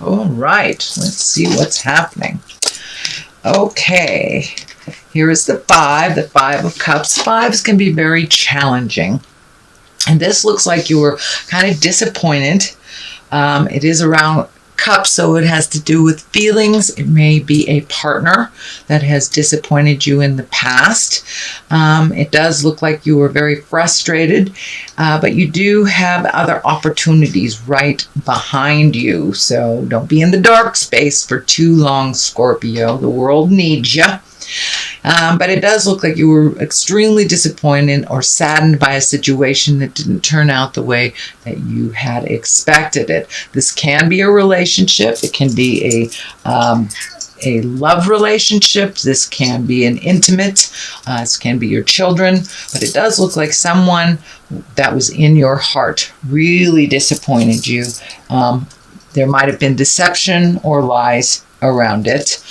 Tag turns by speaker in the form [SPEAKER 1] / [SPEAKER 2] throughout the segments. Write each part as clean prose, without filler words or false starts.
[SPEAKER 1] All right, let's see what's happening. Okay, here is the Five of Cups. Fives can be very challenging. And this looks like you were kind of disappointed. It is around cups, so it has to do with feelings. It may be a partner that has disappointed you in the past. It does look like you were very frustrated, but you do have other opportunities right behind you. So don't be in the dark space for too long, Scorpio. The world needs you. But it does look like you were extremely disappointed or saddened by a situation that didn't turn out the way that you had expected it. This can be a relationship. It can be a love relationship. This can be an intimate. This can be your children. But it does look like someone that was in your heart really disappointed you. There might have been deception or lies around it.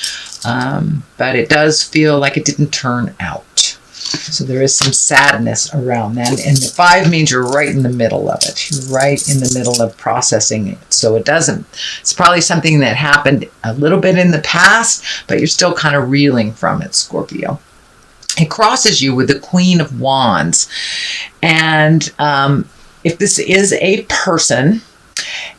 [SPEAKER 1] But it does feel like it didn't turn out. So there is some sadness around that. And the Five means you're right in the middle of it. You're right in the middle of processing it. So it's probably something that happened a little bit in the past, but you're still kind of reeling from it, Scorpio. It crosses you with the Queen of Wands. And if this is a person,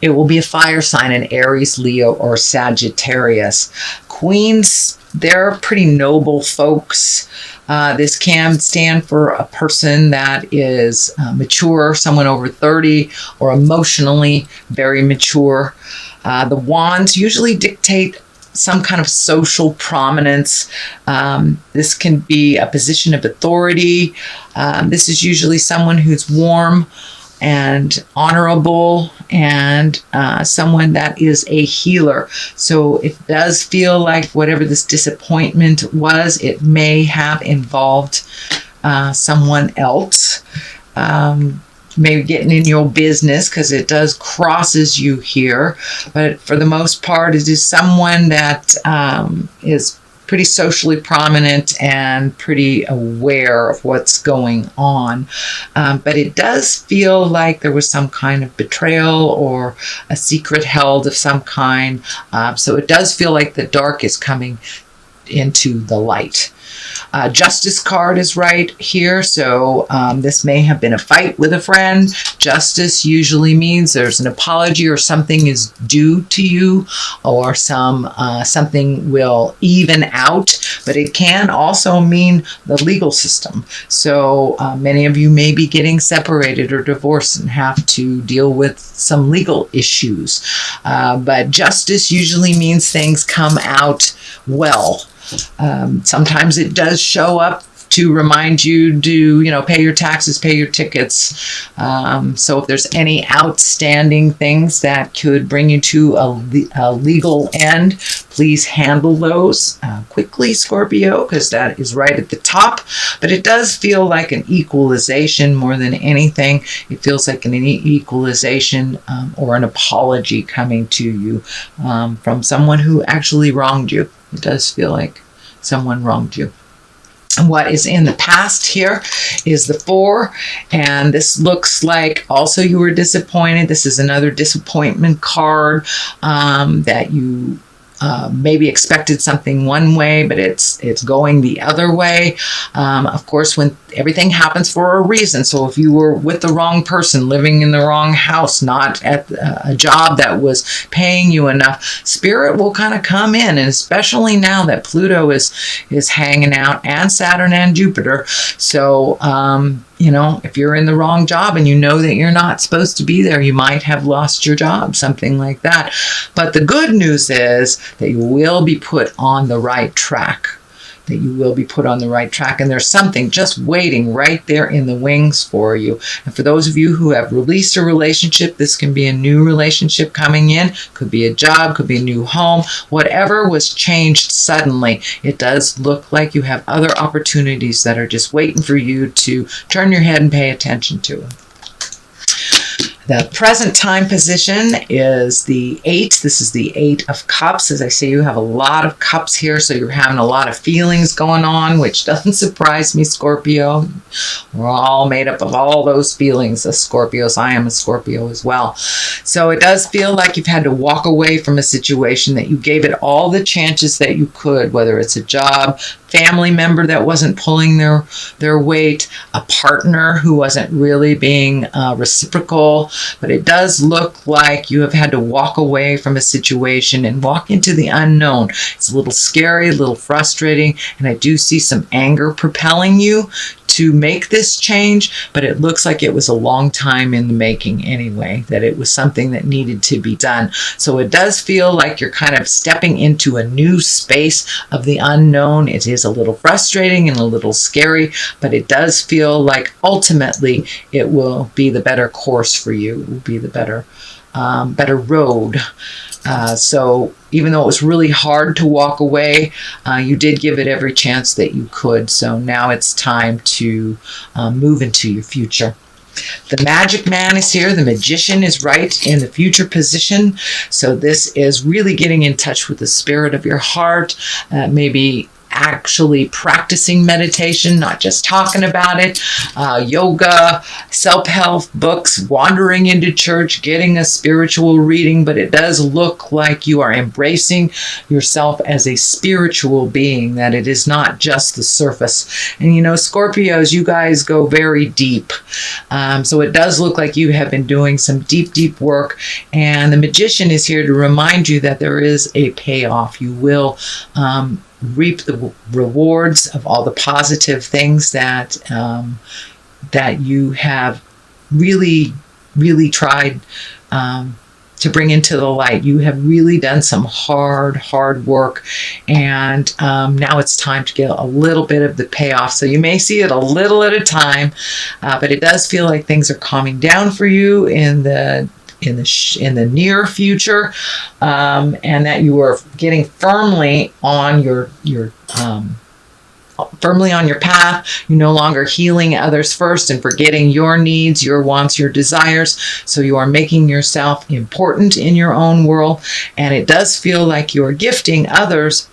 [SPEAKER 1] it will be a fire sign in Aries, Leo, or Sagittarius. Queens, they're pretty noble folks. This can stand for a person that is mature, someone over 30, or emotionally very mature. The wands usually dictate some kind of social prominence. This can be a position of authority. This is usually someone who's warm and honorable, and someone that is a healer. So it does feel like whatever this disappointment was, it may have involved someone else, maybe getting in your business, because it does crosses you here. But for the most part, it is someone that is pretty socially prominent and pretty aware of what's going on. But it does feel like there was some kind of betrayal or a secret held of some kind. So it does feel like the dark is coming into the light. Justice card is right here, so this may have been a fight with a friend. Justice usually means there's an apology or something is due to you, or something will even out, but it can also mean the legal system. So many of you may be getting separated or divorced and have to deal with some legal issues. But justice usually means things come out well. Sometimes it does show up to remind you to, pay your taxes, pay your tickets. So if there's any outstanding things that could bring you to a legal end, please handle those quickly, Scorpio, because that is right at the top. But it does feel like an equalization more than anything. It feels like an equalization or an apology coming to you from someone who actually wronged you. It does feel like someone wronged you. And what is in the past here is the Four, and this looks like also you were disappointed. This is another disappointment card that you maybe expected something one way, but it's going the other way. Of course, when everything happens for a reason. So if you were with the wrong person, living in the wrong house, not at a job that was paying you enough, Spirit will kind of come in, and especially now that Pluto is hanging out, and Saturn and Jupiter. So if you're in the wrong job and you know that you're not supposed to be there, you might have lost your job, something like that. But the good news is that you will be put on the right track. And there's something just waiting right there in the wings for you. And for those of you who have released a relationship, this can be a new relationship coming in, could be a job, could be a new home, whatever was changed suddenly. It does look like you have other opportunities that are just waiting for you to turn your head and pay attention to. The present time position is the 8. This is the 8 of Cups. As I say, you have a lot of cups here, so you're having a lot of feelings going on, which doesn't surprise me, Scorpio. We're all made up of all those feelings as Scorpios. I am a Scorpio as well. So it does feel like you've had to walk away from a situation that you gave it all the chances that you could, whether it's a job, family member that wasn't pulling their weight, a partner who wasn't really being reciprocal. But it does look like you have had to walk away from a situation and walk into the unknown. It's a little scary, a little frustrating, and I do see some anger propelling you to make this change, but it looks like it was a long time in the making anyway, that it was something that needed to be done. So it does feel like you're kind of stepping into a new space of the unknown. It is a little frustrating and a little scary, but it does feel like ultimately it will be the better course for you. It will be the better road. So even though it was really hard to walk away, you did give it every chance that you could. So now it's time to move into your future. The Magic Man is here. The Magician is right in the future position. So this is really getting in touch with the spirit of your heart, maybe actually practicing meditation, not just talking about it, yoga, self-help books, wandering into church, getting a spiritual reading, but it does look like you are embracing yourself as a spiritual being, that it is not just the surface. And you know, Scorpios, you guys go very deep. So it does look like you have been doing some deep, deep work, and the Magician is here to remind you that there is a payoff. You will reap the rewards of all the positive things that that you have really, really tried to bring into the light. You have really done some hard work, and now it's time to get a little bit of the payoff. So you may see it a little at a time, but it does feel like things are calming down for you in the near future, and that you are getting firmly on your path. You're no longer healing others first and forgetting your needs, your wants, your desires. So you are making yourself important in your own world, and it does feel like you're gifting others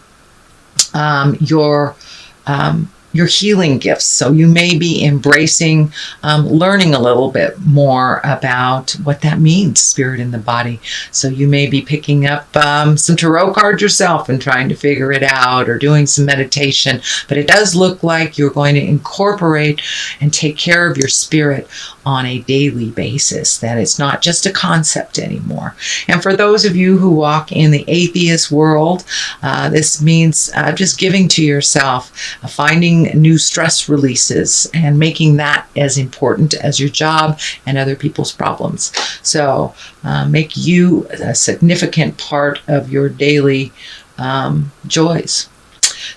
[SPEAKER 1] your healing gifts. So you may be embracing, learning a little bit more about what that means, spirit in the body. So you may be picking up some tarot cards yourself and trying to figure it out, or doing some meditation. But it does look like you're going to incorporate and take care of your spirit on a daily basis, that it's not just a concept anymore. And for those of you who walk in the atheist world, this means just giving to yourself, finding new stress releases, and making that as important as your job and other people's problems. So make you a significant part of your daily joys.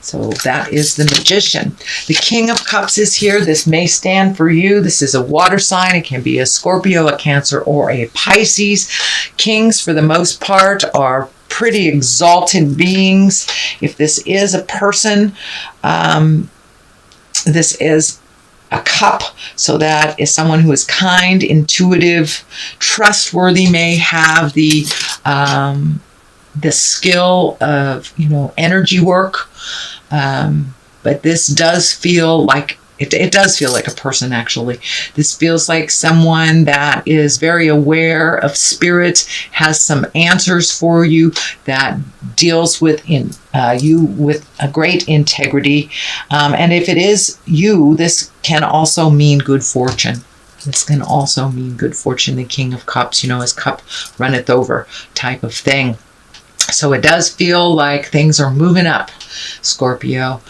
[SPEAKER 1] So that is the Magician. The King of Cups is here. This may stand for you. This is a water sign. It can be a Scorpio, a Cancer, or a Pisces. Kings, for the most part, are pretty exalted beings. If this is a person, this is a cup, so that is someone who is kind, intuitive, trustworthy, may have the skill of, energy work. But this does feel like, it does feel like a person, actually. This feels like someone that is very aware of spirit, has some answers for you, that deals with you with a great integrity. And if it is you, this can also mean good fortune. This can also mean good fortune. The King of Cups, his cup runneth over type of thing. So it does feel like things are moving up, Scorpio.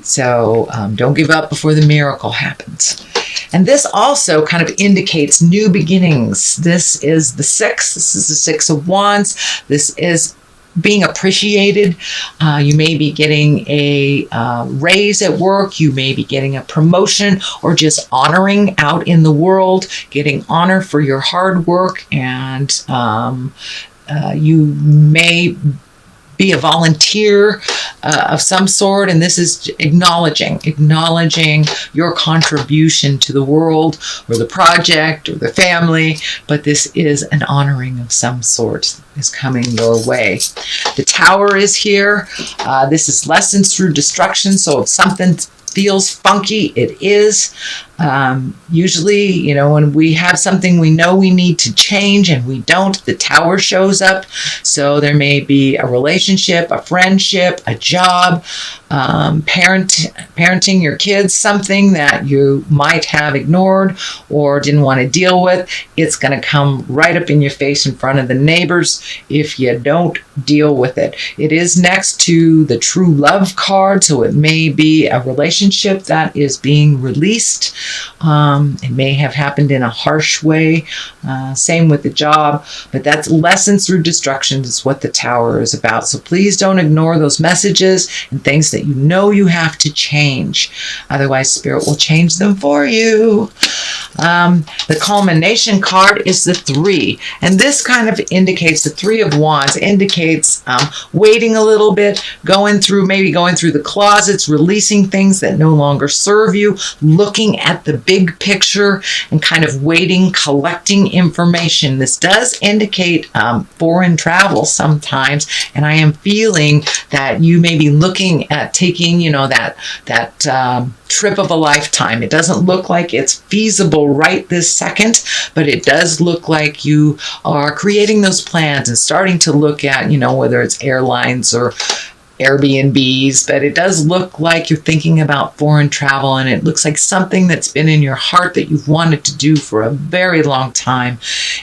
[SPEAKER 1] So don't give up before the miracle happens. And this also kind of indicates new beginnings. This is the 6. This is the 6 of Wands. This is being appreciated. You may be getting a raise at work. You may be getting a promotion, or just honoring out in the world, getting honor for your hard work. And you may be a volunteer of some sort, and this is acknowledging your contribution to the world or the project or the family, but this is an honoring of some sort is coming your way. The Tower is here. This is lessons through destruction, so if something feels funky, it is. Usually, you know, when we have something we know we need to change and we don't, the Tower shows up. So there may be a relationship, a friendship, a job, parenting your kids, something that you might have ignored or didn't want to deal with. It's going to come right up in your face in front of the neighbors if you don't deal with it. It is next to the True Love card, so it may be a relationship that is being released. It may have happened in a harsh way. Same with the job, but that's lessons through destruction is what the Tower is about. So please don't ignore those messages and things that you know you have to change. Otherwise, Spirit will change them for you. The culmination card is the 3, and this kind of indicates the 3 of Wands indicates waiting a little bit, going through the closets, releasing things that no longer serve you, looking at the big picture and kind of waiting, collecting information. This does indicate foreign travel sometimes, and I am feeling that you may be looking at taking, you know, that trip of a lifetime. It doesn't look like it's feasible right this second, but it does look like you are creating those plans and starting to look at, you know, whether it's airlines or Airbnbs, but it does look like you're thinking about foreign travel, and it looks like something that's been in your heart that you've wanted to do for a very long time.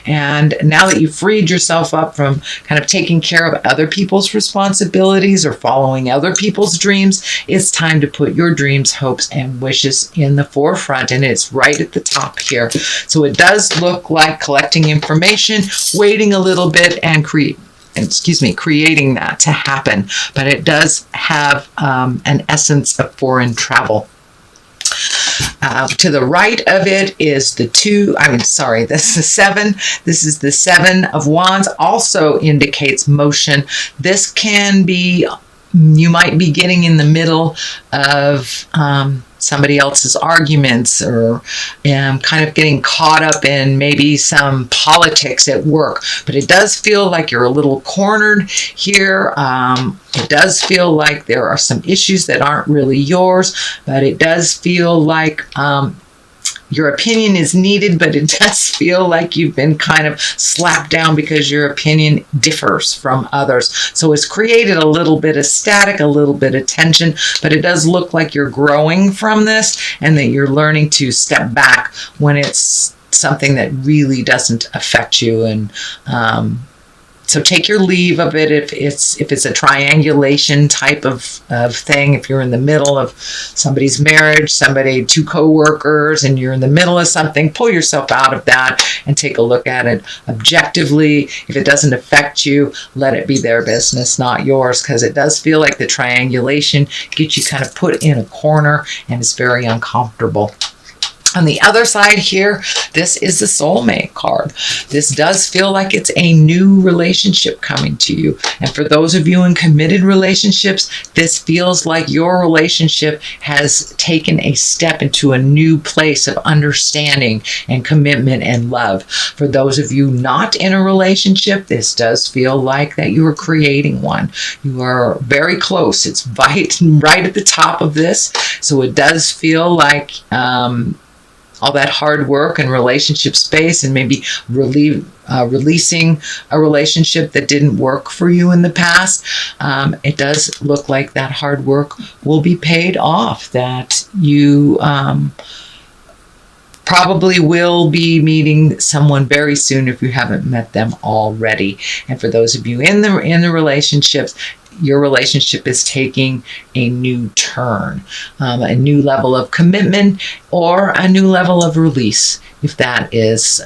[SPEAKER 1] And now that you've freed yourself up from kind of taking care of other people's responsibilities or following other people's dreams, it's time to put your dreams, hopes, and wishes in the forefront, and it's right at the top here. So it does look like collecting information, waiting a little bit, and creating that to happen, but it does have an essence of foreign travel. To the right of it is this is the 7. This is the 7 of Wands, also indicates motion. This can be, you might be getting in the middle of somebody else's arguments, or kind of getting caught up in maybe some politics at work. But it does feel like you're a little cornered here. It does feel like there are some issues that aren't really yours, but it does feel like your opinion is needed, but it does feel like you've been kind of slapped down because your opinion differs from others. So it's created a little bit of static, a little bit of tension, but it does look like you're growing from this and that you're learning to step back when it's something that really doesn't affect you. And so take your leave of it if it's a triangulation type of thing. If you're in the middle of somebody's marriage, two co-workers, and you're in the middle of something, pull yourself out of that and take a look at it objectively. If it doesn't affect you, let it be their business, not yours, because it does feel like the triangulation gets you kind of put in a corner and it's very uncomfortable. On the other side here, this is the soulmate card. This does feel like it's a new relationship coming to you. And for those of you in committed relationships, this feels like your relationship has taken a step into a new place of understanding and commitment and love. For those of you not in a relationship, this does feel like that you are creating one. You are very close. It's right at the top of this. So it does feel like all that hard work and relationship space, and maybe releasing a relationship that didn't work for you in the past. It does look like that hard work will be paid off, that you probably will be meeting someone very soon if you haven't met them already. And for those of you in the relationships, your relationship is taking a new turn, a new level of commitment, or a new level of release, if that is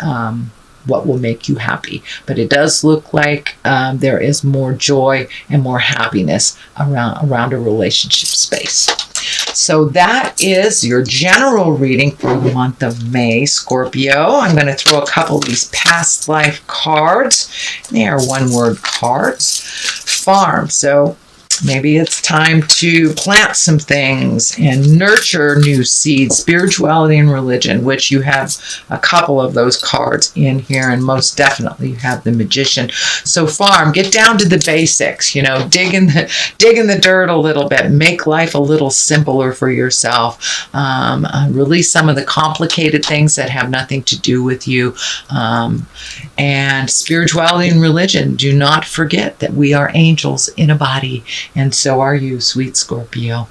[SPEAKER 1] what will make you happy. But it does look like there is more joy and more happiness around a relationship space. So that is your general reading for the month of May, Scorpio. I'm going to throw a couple of these past life cards. They are one-word cards. farm. So maybe it's time to plant some things and nurture new seeds, spirituality and religion, which you have a couple of those cards in here, and most definitely you have the Magician. So farm, get down to the basics, dig in the dirt a little bit, make life a little simpler for yourself, release some of the complicated things that have nothing to do with you, and spirituality and religion. Do not forget that we are angels in a body. And so are you, sweet Scorpio.